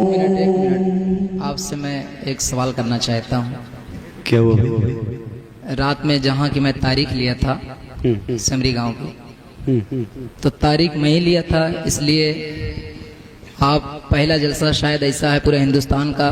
एक मिनट आपसे मैं एक सवाल करना चाहता हूँ। क्या वो रात में जहाँ की मैं तारीख लिया था सिमरी गांव की, तो तारीख मैं ही लिया था, इसलिए आप पहला जलसा शायद ऐसा है पूरे हिंदुस्तान का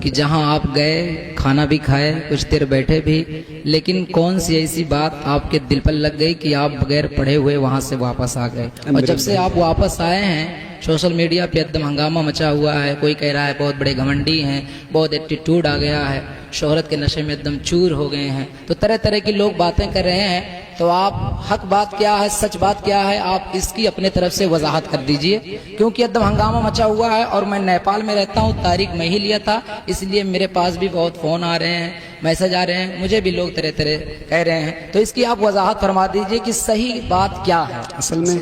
कि जहां आप गए, खाना भी खाए, कुछ देर बैठे भी, लेकिन कौन सी ऐसी बात आपके दिल पर लग गई कि आप बगैर पढ़े हुए वहां से वापस आ गए। और जब से आप वापस आए हैं सोशल मीडिया पे एकदम हंगामा मचा हुआ है। कोई कह रहा है बहुत बड़े घमंडी हैं, बहुत एटीट्यूड आ गया है, शोहरत के नशे में एकदम चूर हो गए हैं, तो तरह तरह की लोग बातें कर रहे हैं। तो आप हक बात क्या है, सच बात क्या है, आप इसकी अपने तरफ से वजाहत कर दीजिए, क्योंकि एकदम हंगामा मचा हुआ है। और मैं नेपाल में रहता हूँ, तारीख मैं ही लिया था, इसलिए मेरे पास भी बहुत फ़ोन आ रहे हैं, मैसेज आ रहे हैं, मुझे भी लोग तरह तरह कह रहे हैं। तो इसकी आप वजाहत फरमा दीजिए कि सही बात क्या है। असल में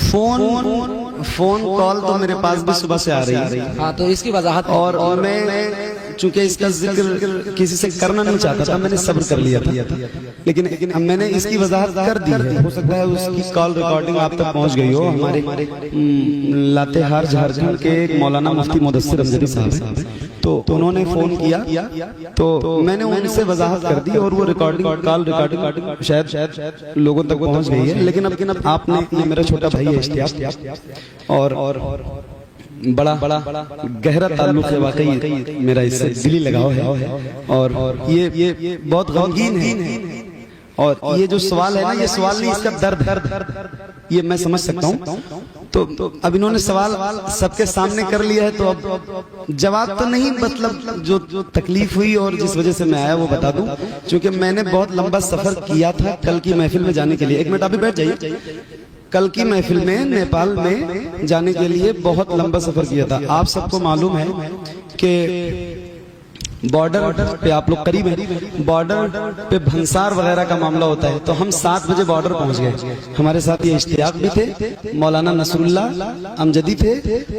फोन कॉल तो मेरे पास भी सुबह से आ रही है। हाँ, तो इसकी वजाहत। और मैं चूंकि इसका जिक्र किसी से करना नहीं चाहता था, मैंने सब्र कर लिया था, लेकिन अब मैंने इसकी वजाहत कर दी है। हो सकता है उसकी कॉल रिकॉर्डिंग आप तक पहुंच गई हो। हमारे लातेहार झारखंड के एक मौलाना मुफ्ती मुदस्सिर अमजदी साहब हैं, तो उन्होंने फोन किया, तो मैंने उनसे वजाहत कर दी और वो कॉल रिकॉर्डिंग शायद लोगों तक पहुंच गई है। लेकिन अब आपने, मेरा छोटा भाई है इश्तियाक, और बड़ा गहरा ताल्लुक है वाकई मेरा इससे, दिली लगाव है। और ये बहुत गमगीन है। और ये जो सवाल है ना, ये सवाल नहीं, इसका दर्द ये मैं समझ सकता हूँ। तो अब इन्होंने सवाल सबके सामने कर लिया है, तो अब जवाब तो नहीं, मतलब जो तकलीफ हुई और जिस वजह से मैं आया वो बता दूं। क्योंकि मैंने बहुत लंबा सफर किया था कल की महफिल में जाने के लिए। एक मिनट आप भी बैठ जाइए। कल की महफिल में नेपाल में जाने के लिए बहुत लंबा सफर किया था। आप सबको मालूम है कि बॉर्डर पे आप लोग करीब हैं, बॉर्डर पे भंसार वगैरह का मामला होता है। तो हम 7 बजे बॉर्डर पहुंच गए। हमारे साथ ये इश्तियाक भी थे, मौलाना नसरुल्लाह अमजदी थे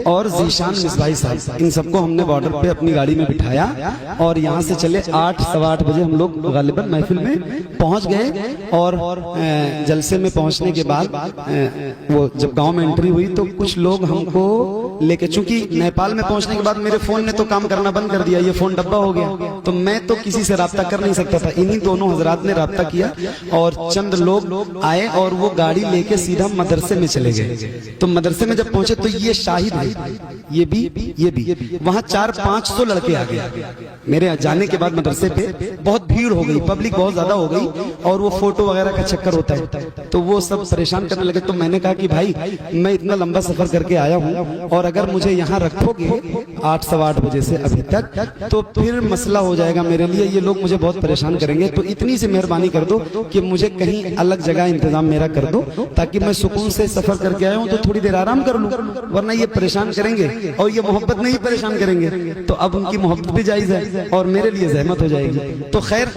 और जीशान मिसबाही साहब। इन सबको हमने बॉर्डर पे अपनी गाड़ी में बिठाया और यहाँ से चले 8 सवा 8 बजे हम लोग गालिबन महफिल में पहुंच गए। और जलसे में पहुंचने के बाद वो जब गाँव में एंट्री हुई तो कुछ लोग हमको लेके, चूंकि नेपाल में पहुंचने के बाद मेरे फोन ने तो काम करना बंद कर दिया, ये फोन डब्बा हो गया, तो मैं तो किसी से राब्ता कर नहीं सकता था। इन्हीं दोनों हजरात ने राब्ता किया और चंद लोग आए और वो गाड़ी लेके सीधा मदरसे में चले गए। तो मदरसे में जब पहुंचे तो ये शाहिद है, ये भी वहां 400-500 लड़के आ गए। मेरे जाने के बाद मदरसे पे बहुत भीड़ हो गई, पब्लिक बहुत ज्यादा हो गई, और वो फोटो वगैरह का चक्कर होता है, तो वो सब परेशान करने लगे। तो मैंने कहा कि भाई, मैं इतना लंबा सफर करके आया हूँ और अगर मुझे यहाँ रखोगे 8 सवा 8 बजे से अभी तक, तो फिर मसला हो जाएगा मेरे लिए, ये लोग मुझे बहुत परेशान करेंगे। तो इतनी सी मेहरबानी कर दो कि मुझे कहीं अलग जगह इंतजाम मेरा कर दो, ताकि मैं सुकून से सफर करके आया हूँ तो थोड़ी देर आराम कर लूं, वरना ये परेशान करेंगे और ये मोहब्बत नहीं परेशान करेंगे। तो अब उनकी मोहब्बत भी जायज है और मेरे लिए जहमत हो जाएगी। तो खैर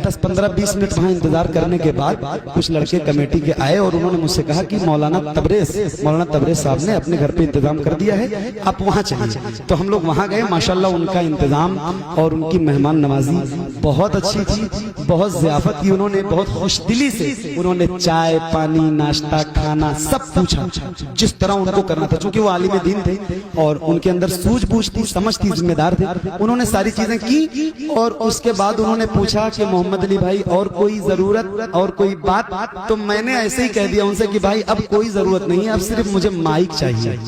10-15-20 मिनट वहां इंतजार करने के बाद कुछ लड़के कमेटी के आए और उन्होंने मुझसे कहा कि मौलाना तबरेज साहब ने अपने घर पे इंतजाम कर दिया है, आप वहां चलिए। तो हम लोग वहां गए। माशाल्लाह उनका इंतजाम और उनकी मेहमान नवाजी बहुत अच्छी थी, बहुत ज़ियाफत की उन्होंने, बहुत खुशदिली से उन्होंने चाय पानी नाश्ता खाना सब पूछा जिस तरह उनको करना था। चूंकि वो आलिम दीन थे और उनके अंदर सूझबूझ थी, समझ थी, जिम्मेदार थे, उन्होंने सारी चीजें की। और उसके बाद उन्होंने पूछा कि मोहम्मद अली भाई और कोई जरूरत और कोई बात, तो मैंने ऐसे ही कह दिया उनसे कि भाई अब कोई जरूरत नहीं है, अब सिर्फ मुझे माइक चाहिए,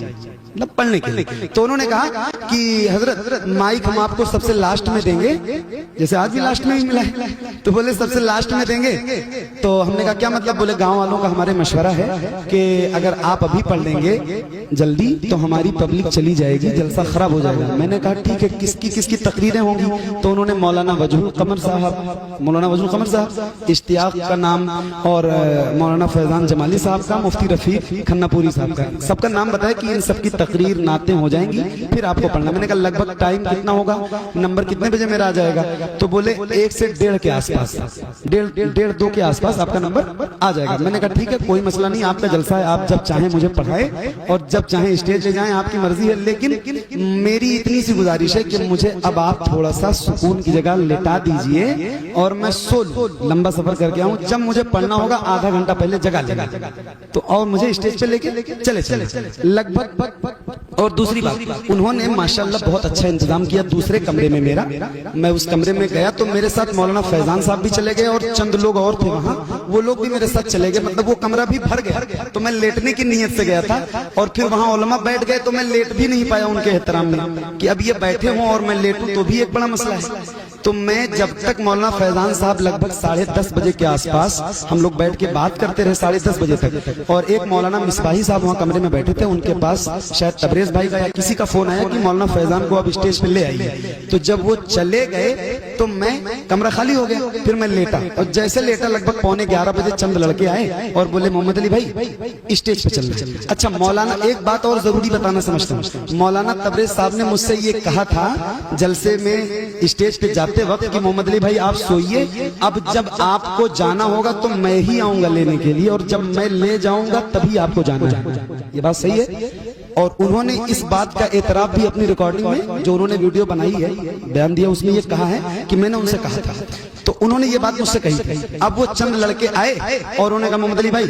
मतलब पढ़ने के लिए। तो उन्होंने कहा कि हजरत माइक हम आपको सबसे लास्ट में देंगे, जैसे आज भी लास्ट में ही मिला है, तो बोले सबसे लास्ट में देंगे। तो हमने कहा क्या मतलब? बोले गांव वालों का हमारे मशवरा है कि अगर आप अभी पढ़ लेंगे जल्दी तो हमारी पब्लिक चली जाएगी, जलसा खराब हो जाएगा। मैंने कहा ठीक है, किसकी तकरीरें होंगी? तो उन्होंने मौलाना वजहुल कमर साहब, इश्तियाक का नाम, और मौलाना फैजान जमाली साहब का, मुफ्ती रफीक खन्नापुरी साहब का, सबका नाम बताया कि इन सबकी तकरीर नातें हो जाएंगी, फिर आपको पढ़ना। मैंने कहा लगभग टाइम कितना होगा, नंबर कितने बजे मेरा आ जाएगा? तो बोले 1 से 1:30 के आसपास, 1:30-2 के आसपास आपका नंबर आ जाएगा। मैंने कहा ठीक है, कोई मसला नहीं, आपका जलसा है, आप जब चाहें मुझे पढ़ाए और जब चाहें स्टेज ले जाएं, आपकी मर्जी है। लेकिन मेरी इतनी सी गुजारिश है कि मुझे अब आप थोड़ा सा सुकून की जगह लेटा दीजिए और मैं सो लूं। लंबा सफर करके आऊं, जब मुझे पढ़ना होगा आधा घंटा पहले जगह लेगा, तो और मुझे स्टेज पे लेके चले। लगभग और दूसरी बात, उन्होंने माशाल्लाह बहुत अच्छा इंतजाम किया दूसरे कमरे में मेरा। मैं उस कमरे में गया तो मेरे साथ मौलाना फैजान साहब भी चले गए और चंद लोग और थे वहाँ, वो लोग भी मेरे साथ चले गए। मतलब वो कमरा भी भर गया। तो मैं लेटने की नीयत से गया था और फिर वहाँ उलमा बैठ गए तो मैं लेट भी नहीं पाया उनके एहतराम में कि अब ये बैठे हों और मैं लेटूं तो भी एक बड़ा मसला है। तो मैं जब तक मौलाना फैजान साहब लगभग 10:30 बजे के आसपास हम लोग बैठ के बात करते रहे 10:30 बजे तक, और एक मौलाना मिसबाही साहब वहाँ कमरे में बैठे थे, उनके पास शायद तबरेज भाई का या किसी का फोन आया कि मौलाना फैजान को अब स्टेज पे ले आइए। तो जब वो चले गए तो मैं, कमरा खाली हो गया, फिर मैं लेटा और जैसे लेटा लगभग 11:15 बजे चंद लड़के आए और बोले मोहम्मद अली भाई स्टेज पे चलना। अच्छा मौलाना, एक बात और जरूरी बताना समझता हूँ, मौलाना तबरेज साहब ने मुझसे ये कहा था जलसे में स्टेज पे जाते वक्त कि मोहम्मद अली भाई आप सोइए, अब जब आपको जाना होगा तो मैं ही आऊंगा लेने के लिए और जब मैं ले जाऊंगा तभी आपको जाना है। ये बात सही है। और उन्होंने इस बात का एतराफ भी अपनी रिकॉर्डिंग में जो उन्होंने वीडियो बनाई है बयान दिया, उसमें ये कहा है कि मैंने उनसे कहा था। तो उन्होंने ये बात मुझसे कही थी। अब वो चंद लड़के आए और उन्होंने कहा मोहम्मद अली भाई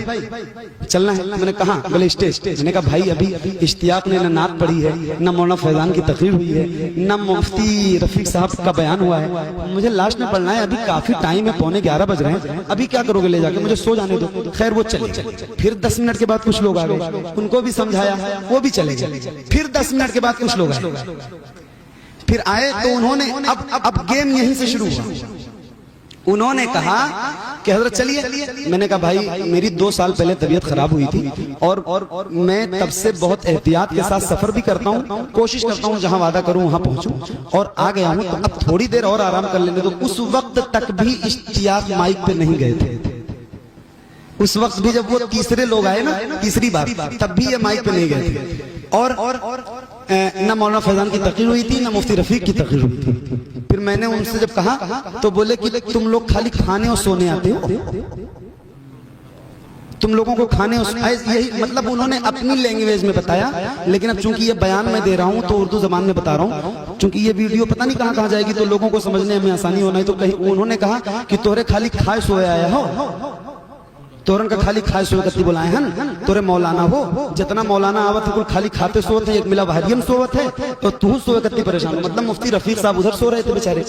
चलना है। मैंने कहा, बोले स्टेज। मैंने कहा भाई अभी इश्तियाक ने न नात पढ़ी है, न मौलाना फैजान की तकरीर हुई है, न मुफ्ती रफीक साहब का बयान हुआ है, मुझे लास्ट में पढ़ना है, अभी काफी टाइम है, 11:15 बज रहे हैं, अभी क्या करोगे ले जाके, मुझे सो जाने दो। खैर वो चले। फिर 10 मिनट के बाद कुछ लोग आ गए, उनको भी समझाया, वो भी चले गए। फिर 10 मिनट के बाद कुछ लोग आए, फिर आए तो उन्होंने अब गेम यहीं से शुरू हुआ। उन्होंने कहा कि हजरत चलिए। मैंने कहा भाई मेरी 2 साल पहले तबीयत खराब हुई थी और मैं तब से बहुत एहतियात के साथ सफर भी करता हूँ, कोशिश करता हूँ जहाँ वादा करूँ वहाँ पहुँचूं, और आ गया हूँ, तो अब थोड़ी देर और आराम कर लेने दो। उस वक्त तक भी इश्तियाक माइक पे नहीं गए थे। उस वक्त भी जब वो तीसरे लोग आए ना, तीसरी बार, तब भी ये माइक पे नहीं गए थे। और न मौलाना फैजान की तकरीर हुई थी, न मुफ्ती रफीक की तकरीर हुई थी। फिर मैंने उनसे जब कहा तो बोले कि तुम लोग खाली खाने और सोने आते हो, तुम लोगों को खाने और यही, मतलब उन्होंने अपनी लैंग्वेज में बताया। लेकिन अब चूंकि ये बयान मैं दे रहा हूँ तो उर्दू जबान में बता रहा हूँ, चूंकि ये वीडियो पता नहीं कहाँ कहाँ जाएगी तो लोगों को समझने में आसानी होना है। तो कहीं उन्होंने कहा कि तोरे खाली खाए सोए आया हो, तोरन का खाली खाए सोए कत्ती बुलाए हन, तोरे मौलाना हो, जितना मौलाना आवत है कुल खाली खाते सोवत है, एक मिला भारियम सोवत है तो तू सोए कत्ती परेशान। मतलब मुफ्ती रफीक साहब उधर सो रहे थे बेचारे,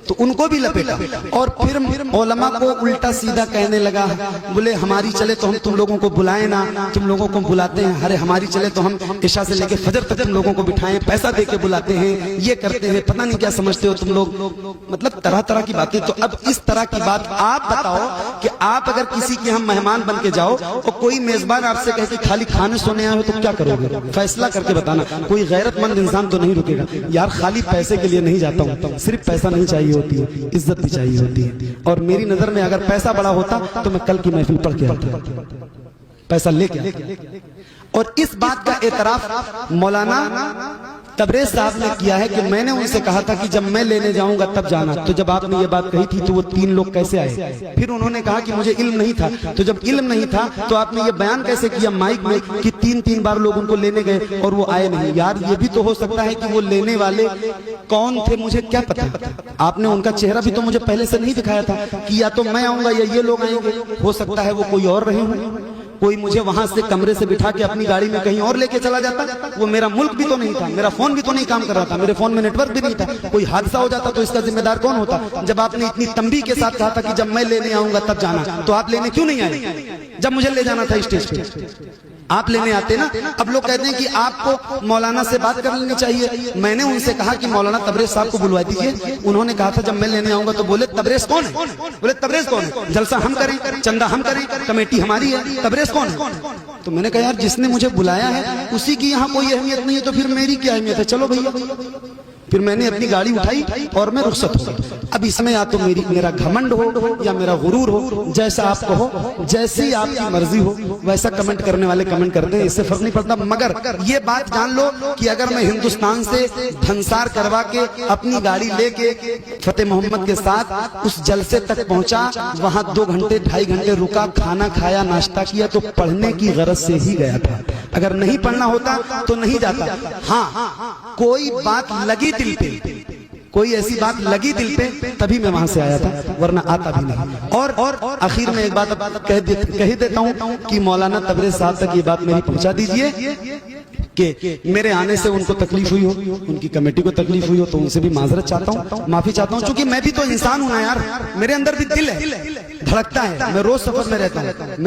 तो उनको भी लपेटा और फिर मौलमा को उल्टा सीधा कहने लगा। बोले हमारी चले तो हम तुम लोगों को बुलाए ना, तुम लोगों को बुलाते हैं, अरे हमारी चले तो हम इशा से लेके फजर तक तुम लोगों को बिठाएं, पैसा दे के बुलाते हैं, ये करते हैं, पता नहीं क्या समझते हो तुम लोग, मतलब तरह तरह की बातें। तो अब इस तरह की बात आप बताओ कि आप अगर किसी के हम मेहमान बन के जाओ और कोई मेजबान आपसे कहे कि खाली खाने सोने आए हो तो क्या करोगे? फैसला करके बताना। कोई गैरतमंद इंसान तो नहीं रुकेगा यार, खाली पैसे के लिए नहीं जाता हूँ, सिर्फ पैसा नहीं चाहिए होती है, इज्जत भी चाहिए होती है। और मेरी नजर में अगर पैसा बड़ा होता तो मैं कल की महफिल पढ़ के आता, पैसा लेके। और इस बात का एतराफ मौलाना तबरेज साहब ने किया है कि मैंने उनसे कहा था कि जब मैं लेने जाऊंगा तब जाना। तो जब आपने ये बात कही थी तो वो 3 लोग कैसे आए? फिर उन्होंने कहा कि मुझे इल्म नहीं था। तो जब इल्म नहीं था तो आपने ये बयान कैसे किया माइक में कि 3-3 बार लोग उनको लेने गए और वो आए नहीं? यार ये भी तो हो सकता है कि वो लेने वाले कौन थे, मुझे क्या पता। आपने उनका चेहरा भी तो मुझे पहले से नहीं दिखाया था कि या तो मैं आऊंगा या ये लोग आएंगे। हो सकता है वो कोई और रहे हों, कोई मुझे वहां से कमरे से बिठा के अपनी गाड़ी में कहीं और लेके चला जाता। वो मेरा मुल्क भी तो नहीं था, मेरा फोन भी तो नहीं काम कर रहा था, मेरे फोन में नेटवर्क भी नहीं था। कोई हादसा हो जाता तो इसका जिम्मेदार कौन होता? जब आपने इतनी तंबी के साथ कहा था कि जब मैं लेने आऊंगा तब जाना, तो आप लेने क्यों नहीं आए जब मुझे ले जाना था स्टेज पे? आप लेने आते ना। अब लोग कहते हैं कि आपको मौलाना से बात कर लेनी चाहिए। मैंने उनसे कहा कि मौलाना तबरेज साहब को बुलवा दीजिए। उन्होंने कहा था जब मैं लेने आऊंगा तो बोले तबरेज कौन है? बोले तबरेज कौन है? जलसा हम करें, चंदा हम करें, कमेटी हमारी है, तबरेज कौन है? तो मैंने कहा यार जिसने मुझे बुलाया है उसी की यहाँ कोई अहमियत नहीं है तो फिर मेरी क्या अहमियत है? चलो भैया। फिर मैंने अपनी गाड़ी उठाई और मैं रुखसत हो गया। अब इसमें या तो मेरा घमंड हो या मेरा गुरूर हो, जैसा आप कहो, जैसी आपकी मर्जी हो वैसा कमेंट करने वाले कमेंट करते हैं, इससे फर्क नहीं पड़ता। मगर ये बात जान लो कि अगर मैं हिंदुस्तान से धनसार करवा के अपनी गाड़ी लेके फतेह मोहम्मद के साथ उस जलसे तक पहुंचा, वहां 2 घंटे 2.5 घंटे रुका, खाना खाया, नाश्ता किया, तो पढ़ने की गरज से ही गया था। अगर नहीं पढ़ना होता तो नहीं जाता। हाँ, कोई बात लगी दिल पे, कोई ऐसी बात लगी दिल पे तभी मैं वहां से आया था, वरना आता भी नहीं। और आखिर में एक बात कह ही देता हूं कि मौलाना तबरेज साहब तक ये बात मेरी पहुंचा दीजिए कि मेरे आने से उनको तकलीफ हुई हो, उनकी कमेटी को तकलीफ हुई हो, तो उनसे भी माजरत चाहता हूँ, माफी चाहता हूँ, क्योंकि मैं भी तो इंसान हूं ना यार, मेरे अंदर भी दिल है, धड़कता है, मैं रोज सफर में रहता हूँ।